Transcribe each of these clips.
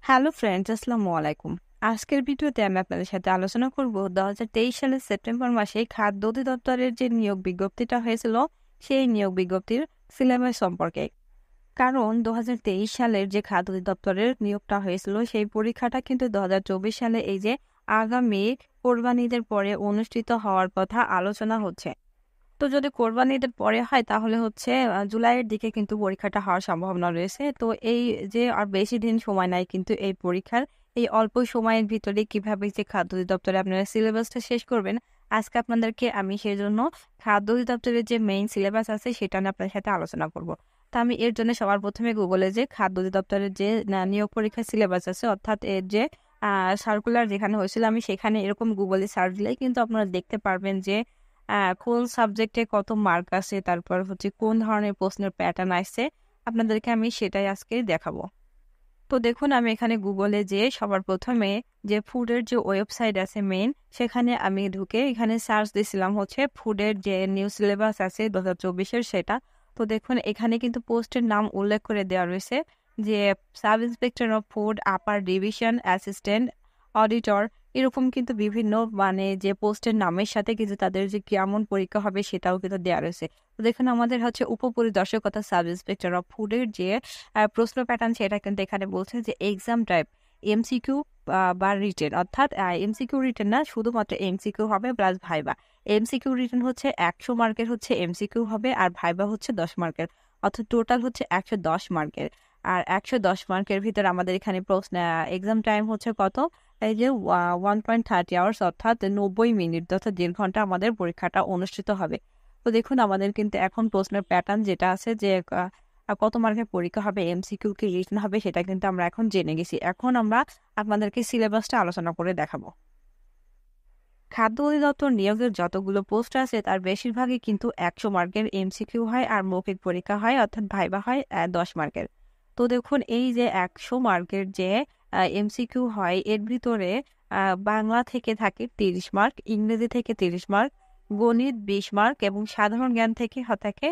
Hello friends, আসসালামু আলাইকুম। আজকের ভিডিওতে আমি আপনাদের সাথে আলোচনা করব 2023 সালের সেপ্টেম্বর মাসে খাদ্য অধিদপ্তরের যে নিয়োগ বিজ্ঞপ্তিটা হয়েছিল সেই নিয়োগ বিজ্ঞপ্তির সিলেবাস সম্পর্কে। কারণ 2023 সালের যে খাদ্য অধিদপ্তরের নিয়োগটা হয়েছিল সেই পরীক্ষাটা কিন্তু 2024 সালে এই যে আগামী কোরবানি ঈদের পরে অনুষ্ঠিত হওয়ার কথা আলোচনা হচ্ছে। তো যদি কোরবানি ঈদের পরে হয় তাহলে হচ্ছে জুলাইয়ের দিকে কিন্তু পরীক্ষাটা হওয়ার সম্ভাবনা রয়েছে। তো এই যে আর বেশি দিন সময় নাই কিন্তু এই পরীক্ষার এই অল্প সময়ের ভিতরে কিভাবে যে খাদ্য অধিদপ্তরে আপনারা সিলেবাসটা শেষ করবেন, আজকে আপনাদেরকে আমি সেজন্য খাদ্য অধিদপ্তরের যে মেইন সিলেবাস আছে সেটা নিয়ে আপনাদের সাথে আলোচনা করব। তো আমি এর জন্য সবার প্রথমে গুগলে যে খাদ্য অধিদপ্তরের যে নিয়োগ পরীক্ষার সিলেবাস আছে অর্থাৎ এর যে সার্কুলার যেখানে হয়েছিল আমি সেখানে এরকম গুগলে সার্চ দিলেই কিন্তু আপনারা দেখতে পারবেন যে কোন সাবজেক্টে কত মার্ক আছে, তারপর হচ্ছে কোন ধরনের প্রশ্নের প্যাটার্ন আসছে, আপনাদেরকে আমি সেটাই আজকে দেখাবো। তো দেখুন, আমি এখানে গুগলে যে সবার প্রথমে যে ফুডের যে ওয়েবসাইট আছে মেইন, সেখানে আমি ঢুকে এখানে সার্চ দিয়েছিলাম হচ্ছে ফুডের যে নিউ সিলেবাস আছে 2024-এর সেটা। তো দেখুন এখানে কিন্তু পোস্টের নাম উল্লেখ করে দেওয়া রয়েছে যে sub inspector of food, upper division, assistant auditor, এরকম কিন্তু বিভিন্ন যে পোস্টের নামের সাথে কিন্তু তাদের যে কেমন পরীক্ষা হবে সেটাও কিন্তু দেওয়া রয়েছে। তো দেখুন আমাদের হচ্ছে উপপরিদর্শক তথা সাব ইন্সপেক্টর অফ ফুডের যে প্রশ্ন প্যাটার্ন সেটা কিন্তু এখানে বলছে যে এক্সাম টাইপ এমসিকিউ বা রিটেন, অর্থাৎ এমসিকিউ রিটেন না, শুধুমাত্র এমসিকিউ হবে প্লাস ভাইবা। এমসিকিউ রিটেন হচ্ছে 100 মার্কের হচ্ছে এমসিকিউ হবে, আর ভাইবা হচ্ছে 10 মার্কের, অর্থাৎ টোটাল হচ্ছে 110 মার্কের। আর 110 মার্কের ভিতরে আমাদের এখানে প্রশ্ন এক্সাম টাইম হচ্ছে কত, এই যে 1.30 আওয়ার্স, অর্থাৎ 90 মিনিট, অর্থাৎ 1.5 ঘন্টা আমাদের পরীক্ষাটা অনুষ্ঠিত হবে। তো দেখুন আমাদের কিন্তু এখন প্রশ্নের প্যাটার্ন যেটা আছে যে কত মার্কের পরীক্ষা হবে, এমসিকিউ কি রিটেন হবে, সেটা কিন্তু আমরা এখন জেনে গেছি। এখন আমরা আপনাদেরকে সিলেবাসটা আলোচনা করে দেখাবো। খাদ্য অধিদপ্তর নিয়োগের যতগুলো পোস্ট আছে তার বেশিরভাগই কিন্তু 100 মার্কের এমসিকিউ হয়, আর মৌখিক পরীক্ষা হয় অর্থাৎ ভাইবা হয় 10 মার্কের। তো দেখুন এই যে 100 মার্কের যে এমসিকিউ হয় এর ভিতরে বাংলা থেকে থাকে 30 মার্ক, ইংরেজি থেকে 30 মার্ক, গণিত 20 মার্ক এবং সাধারণ জ্ঞান থেকে থাকে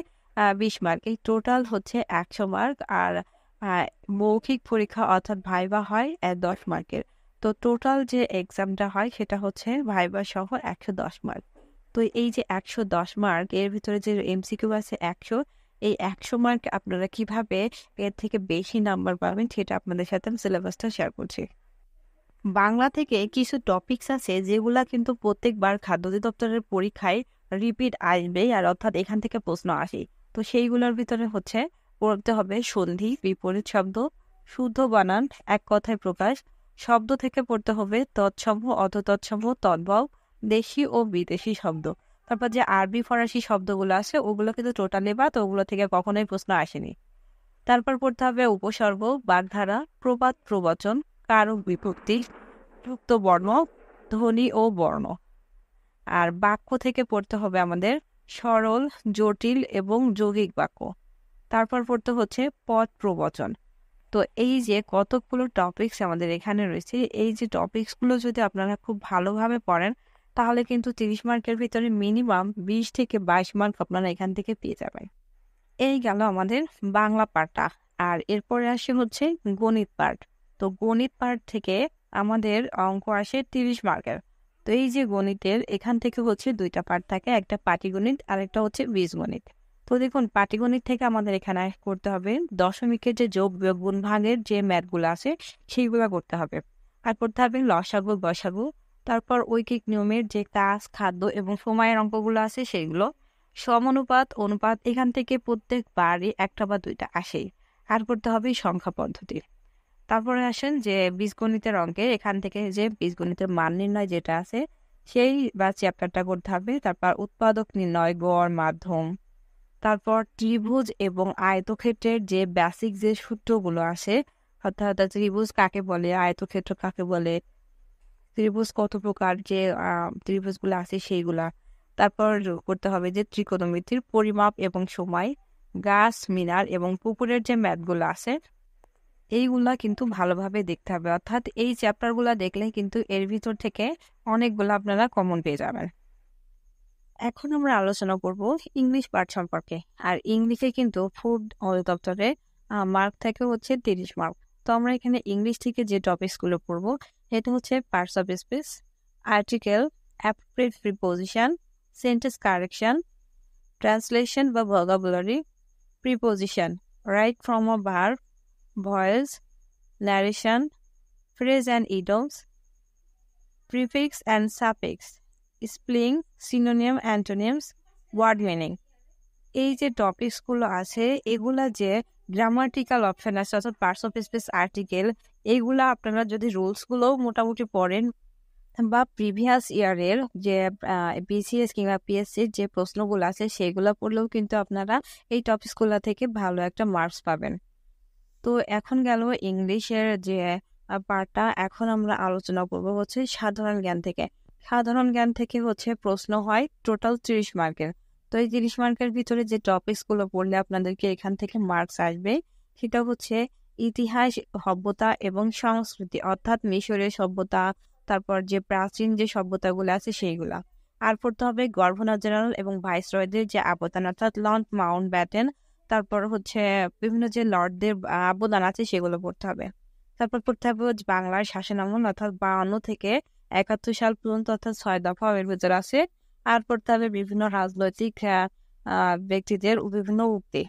20 মার্ক। এই টোটাল হচ্ছে 100 মার্ক। আর আহ, মৌখিক পরীক্ষা অর্থাৎ ভাইবা হয় 10 মার্কের। তো টোটাল যে এক্সামটা হয় সেটা হচ্ছে ভাইবা সহ 110 মার্ক। তো এই যে 110 মার্ক এর ভিতরে যে এমসিকিউ আছে 100, এই 100 মার্ক আপনারা কিভাবে এর থেকে বেশি নাম্বার পাবেন সেটা আপনাদের সাথে আমি সিলেবাসটা শেয়ার করছি। বাংলা থেকে কিছু টপিকস আছে যেগুলা কিন্তু প্রত্যেকবার খাদ্য অধিদপ্তরের পরীক্ষায় রিপিট আসবে, আর অর্থাৎ এখান থেকে প্রশ্ন আসে। তো সেইগুলোর ভিতরে হচ্ছে পড়তে হবে সন্ধি, বিপরীত শব্দ, শুদ্ধ বানান, এক কথায় প্রকাশ, শব্দ থেকে পড়তে হবে তৎসম, অর্ধতৎসম, তদ্ভব, দেশি ও বিদেশি শব্দ। তারপর যে আরবি ফরাসি শব্দগুলো আছে ওগুলো কিন্তু টোটালি বাদ, ওগুলো থেকে কখনোই প্রশ্ন আসেনি। তারপর পড়তে হবে উপসর্গ, বাগধারা, প্রবাদ প্রবচন, কারক বিভক্তি, যুক্ত বর্ণ, ধ্বনি ও বর্ণ। আর বাক্য থেকে পড়তে হবে আমাদের সরল, জটিল এবং যৌগিক বাক্য। তারপর পড়তে হচ্ছে পদ প্রবচন। তো এই যে কতগুলো টপিকস আমাদের এখানে রয়েছে, এই যে টপিকসগুলো যদি আপনারা খুব ভালোভাবে পড়েন তাহলে কিন্তু 30 মার্কের ভিতরে মিনিমাম 20 থেকে 22 মার্ক আপনারা এখান থেকে পেয়ে যাবেন। এই গেল আমাদের বাংলা পার্টটা। আর এরপরে আসে হচ্ছে গণিত পার্ট। তো গণিত পার্ট থেকে আমাদের অঙ্ক আসে 30 মার্কের। তো এই যে গণিতের এখান থেকে হচ্ছে দুইটা পার্ট থাকে, একটা পাটিগণিত আর একটা হচ্ছে বীজগণিত। তো দেখুন পাটিগণিত থেকে আমাদের এখানে করতে হবে দশমিকের যে যোগ বিয়োগ গুণ ভাগের যে ম্যাথগুলো আছে সেইগুলো করতে হবে। আর করতে হবে লসাগু গসাগু, তারপর ঐকিক নিয়মের যে কাজ, খাদ্য এবং সময়ের অঙ্কগুলো আছে সেইগুলো, সমানুপাত, অনুপাত, এখান থেকে প্রত্যেকবারই একটা বা দুইটা আসেই। আর করতে হবে সংখ্যা পদ্ধতি। তারপরে আসেন যে বীজগণিতের অঙ্কে, এখান থেকে যে বীজগণিতের মান নির্ণয় যেটা আছে সেই বা চ্যাপ্টারটা করতে হবে। তারপর উৎপাদক নির্ণয়, গড়, মাধ্যম, তারপর ত্রিভুজ এবং আয়তক্ষেত্রের যে বেসিক যে সূত্রগুলো আছে, অর্থাৎ ত্রিভুজ কাকে বলে, আয়তক্ষেত্র কাকে বলে, ত্রিভুজ কত প্রকার, যে ত্রিভুজগুলো আছে সেইগুলা। তারপর করতে হবে যে ত্রিকোণমিতির পরিমাপ এবং সময়, গাছ, মিনার এবং পুকুরের যে ম্যাথগুলো আছে এইগুলা কিন্তু ভালোভাবে দেখতে হবে। অর্থাৎ এই চ্যাপ্টারগুলা দেখলে কিন্তু এর ভিতর থেকে অনেকগুলো আপনারা কমন পেয়ে যাবেন। এখন আমরা আলোচনা করব ইংলিশ পার্ট সম্পর্কে। আর ইংলিশে কিন্তু ফুড অধিদপ্তরে মার্ক থাকে হচ্ছে 30 মার্ক। তো আমরা এখানে ইংলিশ থেকে যে টপিকসগুলো পড়বো এটা হচ্ছে parts of speech, article, appropriate preposition, sentence correction, translation বা vocabulary, preposition, right from a verb, voice, narration, phrase and idioms, prefix and suffix, spelling, synonym, antonyms, word meaning. এই যে টপিকসগুলো আছে এগুলা যে গ্রামাটিক্যাল অপশন আছে অর্থাৎ পার্টস অফ স্পিচ, আর্টিকেল, এইগুলা আপনারা যদি রুলসগুলো মোটামুটি পড়েন বা প্রিভিয়াস ইয়ারের যে বিসিএস কিংবা পিএসসির যে প্রশ্নগুলো আছে সেগুলো পড়লেও কিন্তু আপনারা এই টপিকসগুলো থেকে ভালো একটা মার্কস পাবেন। তো এখন গেল ইংলিশের যে পার্টটা, এখন আমরা আলোচনা করব হচ্ছে সাধারণ জ্ঞান থেকে। সাধারণ জ্ঞান থেকে হচ্ছে প্রশ্ন হয় টোটাল 30 মার্কের। তো এই 30 মার্কের ভিতরে যে টপিকসগুলো পড়লে আপনাদেরকে এখান থেকে মার্কস আসবে সেটা হচ্ছে ইতিহাস, সভ্যতা এবং সংস্কৃতি, অর্থাৎ মিশরের সভ্যতা, তারপর যে প্রাচীন যে সভ্যতাগুলো আছে সেইগুলা। আর পড়তে হবে গভর্নর জেনারেল এবং ভাইসরয়দের যে অবদান অর্থাৎ লর্ড মাউন্ট ব্যাটেন, তারপর হচ্ছে বিভিন্ন যে লর্ডদের অবদান আছে সেগুলো পড়তে হবে। তারপর পড়তে হবে হচ্ছে বাংলার শাসনামল অর্থাৎ 52 থেকে 71 সাল পর্যন্ত অর্থাৎ 6 দফা এর ভিতরে আছে। আর পড়তে হবে বিভিন্ন রাজনৈতিক ব্যক্তিদের বিভিন্ন উক্তি।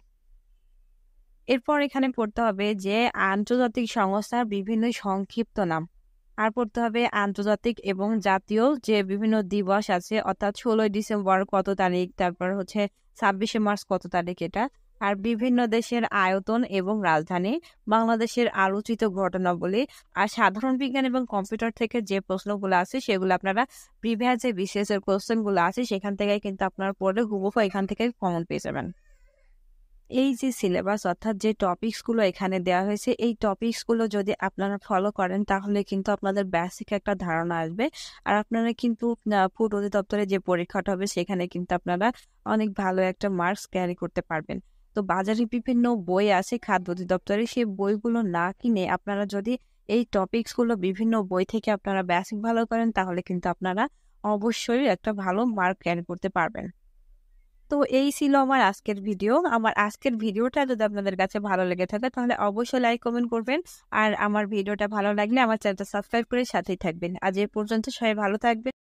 এরপর এখানে পড়তে হবে যে আন্তর্জাতিক সংস্থার বিভিন্ন সংক্ষিপ্ত নাম। আর পড়তে হবে আন্তর্জাতিক এবং জাতীয় যে বিভিন্ন দিবস আছে অর্থাৎ 16 ডিসেম্বর কত তারিখ, তারপর হচ্ছে 26শে মার্চ কত তারিখ এটা, আর বিভিন্ন দেশের আয়তন এবং রাজধানী, বাংলাদেশের আলোচিত ঘটনাবলী। আর সাধারণ বিজ্ঞান এবং কম্পিউটার থেকে যে প্রশ্নগুলো আছে সেগুলো আপনারা প্রিভিয়াস যে বিসিএস এর কোশ্চেনগুলো আছে সেখান থেকে কিন্তু আপনারা পড়লে হুবহু এখান থেকে কমন পেয়ে যাবেন। এই যে সিলেবাস অর্থাৎ যে টপিকসগুলো এখানে দেওয়া হয়েছে এই টপিকসগুলো যদি আপনারা ফলো করেন তাহলে কিন্তু আপনাদের বেসিক একটা ধারণা আসবে। আর আপনারা কিন্তু ফুড অধিদপ্তরে যে পরীক্ষাটা হবে সেখানে কিন্তু আপনারা অনেক ভালো একটা মার্কস ক্যারি করতে পারবেন। তো বাজারে বিভিন্ন বই আছে খাদ্য অধিদপ্তরে, সেই বইগুলো না কিনে আপনারা যদি এই টপিকসগুলো বিভিন্ন বই থেকে আপনারা বেসিক ভালো করেন তাহলে কিন্তু আপনারা অবশ্যই একটা ভালো মার্ক ক্যারি করতে পারবেন। তো এই ছিল আমার আজকের ভিডিও। আমার আজকের ভিডিওটা যদি আপনাদের কাছে ভালো লেগে থাকে তাহলে অবশ্যই লাইক কমেন্ট করবেন। আর আমার ভিডিওটা ভালো লাগলে আমার চ্যানেলটা সাবস্ক্রাইব করে সাথেই থাকবেন। আজ এই পর্যন্ত, সবাই ভালো থাকবেন।